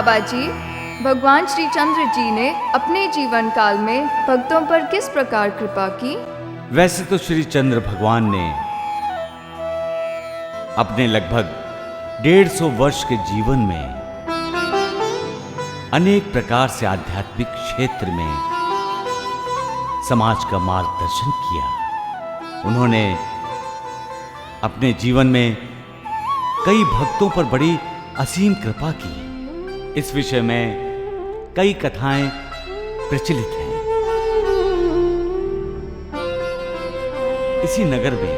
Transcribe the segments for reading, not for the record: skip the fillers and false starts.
बाबा जी, भगवान श्री चंद्र जी ने अपने जीवन काल में भक्तों पर किस प्रकार कृपा की? वैसे तो श्री चंद्र भगवान ने अपने लगभग 150 वर्ष के जीवन में अनेक प्रकार से आध्यात्मिक क्षेत्र में समाज का मार्गदर्शन किया। उन्होंने अपने जीवन में कई भक्तों पर बड़ी असीम कृपा की। इस विषय में कई कथाएं प्रचलित हैं। इसी नगर में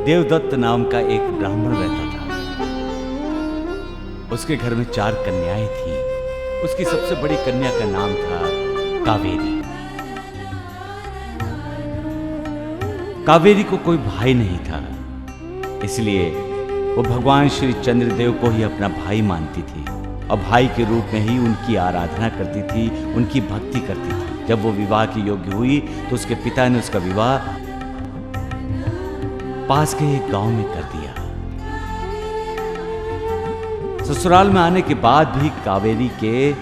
देवदत्त नाम का एक ब्राह्मण रहता था। उसके घर में 4 कन्याएं थीं। उसकी सबसे बड़ी कन्या का नाम था कावेरी। कावेरी को कोई भाई नहीं था, इसलिए वो भगवान श्री चंद्रदेव को ही अपना भाई मानती थी और भाई के रूप में ही उनकी आराधना करती थी, उनकी भक्ति करती थी। जब वो विवाह की योग्य हुई तो उसके पिता ने उसका विवाह पास के एक गांव में कर दिया। ससुराल में आने के बाद भी कावेरी के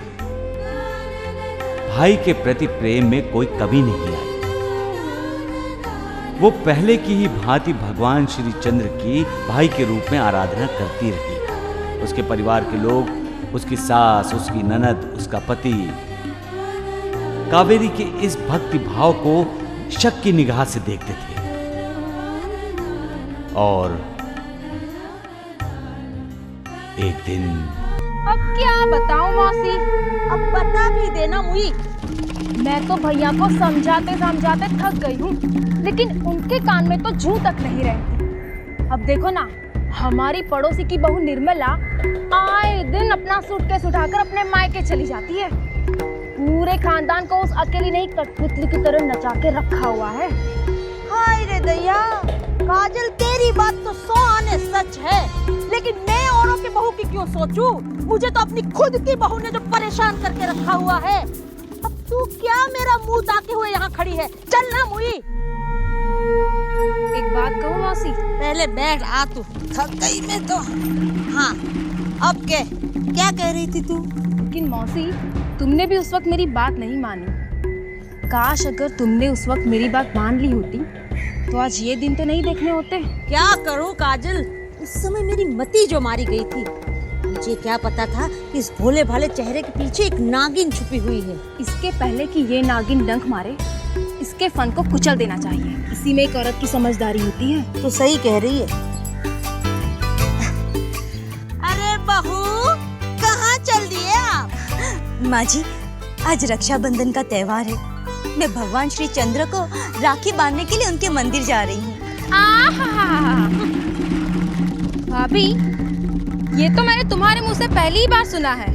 भाई के प्रति प्रेम में कोई कमी नहीं आई। वो पहले की ही भांति भगवान श्री चंद्र की भाई के रूप में आराधना करती रही। उसके परिवार के लोग, उसकी सास, उसकी ननद, उसका पति कावेरी के इस भक्ति भाव को शक की निगाह से देखते थे। और एक दिन, अब क्या बताऊं मौसी, अब बता भी देना मुई। मैं तो भैया को समझाते समझाते थक गई हूँ, लेकिन उनके कान में तो जूं तक नहीं रहती। अब देखो ना, हमारी पड़ोसी की बहू निर्मला आए दिन अपना सूटकेस उठाकर अपने मायके चली जाती है। पूरे खानदान को उस अकेली नहीं कठपुतली की तरह नचा के रखा हुआ है। हाय रे दैया, काजल तेरी बात तो 100 आने सच है, लेकिन मैं औरों की बहू की क्यों सोचूं? मुझे तो अपनी खुद की बहू ने जो परेशान करके रखा हुआ है। अब तू क्या मेरा मुंह ताके हुए यहाँ खड़ी है? चल ना मुई। एक बात कहूँ मौसी? पहले बैठ, आ तू, थक गई मैं तो। हाँ, अब क्या कह रही थी तू? लेकिन मौसी, तुमने भी उस वक्त मेरी बात नहीं मानी। काश अगर तुमने उस वक्त मेरी बात मान ली होती तो आज ये दिन तो नहीं देखने होते। क्या करूं काजल, उस समय मेरी मती जो मारी गई थी। मुझे क्या पता था कि इस भोले भाले चेहरे के पीछे एक नागिन छुपी हुई है। इसके पहले कि ये नागिन डंक मारे, इसके फन को कुचल देना चाहिए। इसी में एक औरत की समझदारी होती है। तो सही कह रही है। अरे बहू, कहाँ चल दिए आप? माँ जी, आज रक्षाबंधन का त्योहार है। मैं भगवान श्री चंद्र को राखी बांधने के लिए उनके मंदिर जा रही हूँ। भाभी, ये तो मैंने तुम्हारे मुंह से पहली ही बार सुना है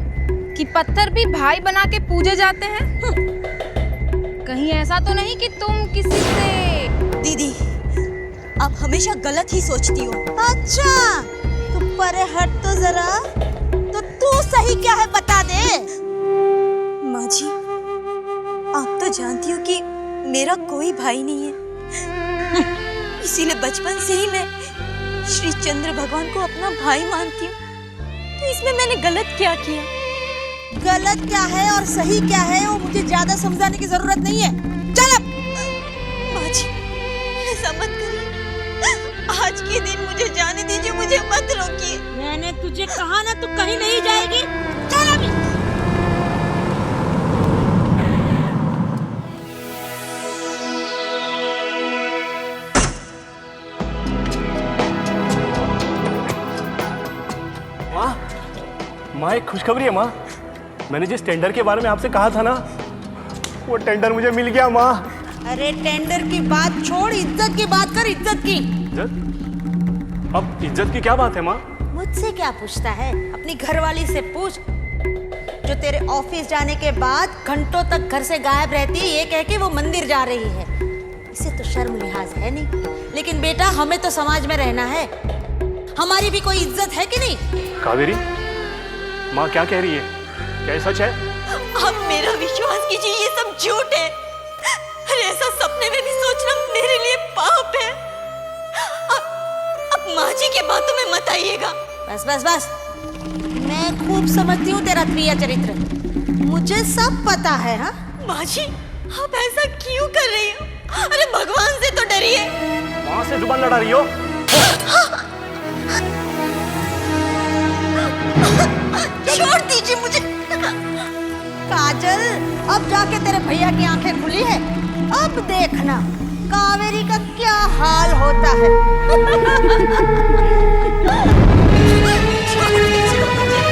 कि पत्थर भी भाई बना के पूजे जाते हैं। कहीं ऐसा तो नहीं कि तुम किसी से... दीदी, आप हमेशा गलत ही सोचती हो। अच्छा, तू परे हट तो जरा। तो तू सही क्या है बता दे। माँ जी, आप तो जानती हो कि मेरा कोई भाई नहीं है। इसीलिए बचपन से ही मैं श्री चंद्र भगवान को अपना भाई मानती हूँ। तो इसमें मैंने गलत क्या किया? गलत क्या है और सही क्या है वो मुझे ज्यादा समझाने की जरूरत नहीं है। चल अब। माँ जी, ऐसा मत करिए। आज के दिन मुझे जाने दीजिए, मुझे मत रोकिए। मैंने तुझे कहा ना, तू कहीं नहीं जाएगी। चल अभी। माँ, एक खुशखबरी है माँ। मैंने जिस टेंडर के बारे में आपसे कहा था ना, वो टेंडर मुझे मिल गया माँ। अरे टेंडर की बात छोड़, इज्जत की बात कर, इज्जत की। इज्जत? अब इज्जत की क्या बात है माँ? मुझसे क्या पूछता है? अपनी घरवाली से पूछ, जो तेरे ऑफिस जाने के बाद घंटों तक घर से गायब रहती है, ये कह के वो मंदिर जा रही है। इसे तो शर्म लिहाज है नहीं, लेकिन बेटा हमें तो समाज में रहना है, हमारी भी कोई इज्जत है कि नहीं? कावेरी, माँ क्या कह रही है? क्या ये सच है? आप मेरा विश्वास कीजिए, ये सब झूठ है। अरे ऐसा सपने में भी सोचना मेरे लिए पाप है। अब माँ जी के बातों में मत आइएगा। बस बस बस, मैं मैं खूब समझती हूँ तेरा क्रिया चरित्र, मुझे सब पता है। हाँ माँ जी, आप ऐसा क्यों कर रही हो? अरे भगवान से तो डरिए। वहां से जुबान लड़ा रही हो? छोड़ दीजिए मुझे। काजल, अब जाके तेरे भैया की आंखें खुली है, अब देखना कावेरी का क्या हाल होता है। छोड़ दीजिए मुझे।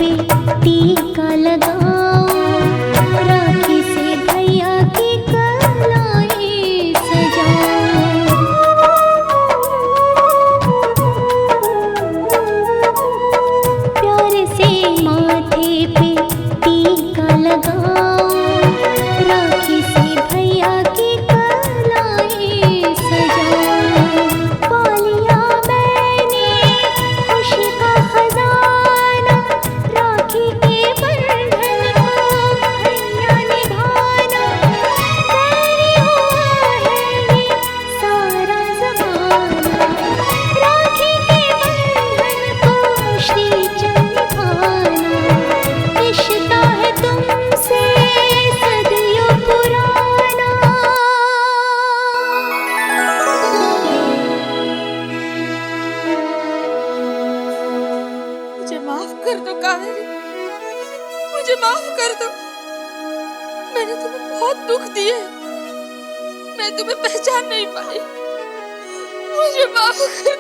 पे टीका लगाओ, राखी से भैया की कलाई सजाओ। प्यार से माथे पे टीका लगाओ, राखी से भैया की कलाई सजाओ। पालिया मैंने खुशी का खजाना, राखी के बंधन को भैया निभाना। तेरी हुआ है ये सारा ज़माना, राखी के बंधन को श्रीचंद निभाना। रिश्ता है तुमसे सदियों पुराना। मुझे माफ कर दो कावेरी, मुझे माफ कर दो। मैंने तुम्हें बहुत दुख दिए, मैं तुम्हें पहचान नहीं पाई। मुझे माफ कर।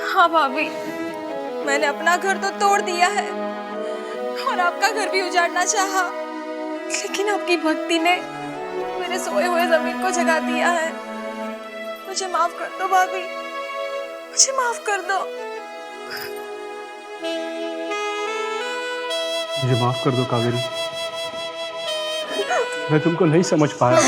हाँ भाभी, मैंने अपना घर तो तोड़ दिया है और आपका घर भी उजाड़ना चाहा, लेकिन आपकी भक्ति ने मेरे सोए हुए जमीन को जगा दिया है। मुझे माफ कर दो भाभी, मुझे माफ कर दो। मुझे माफ कर दो कावेरी, मैं तुमको नहीं समझ पाया।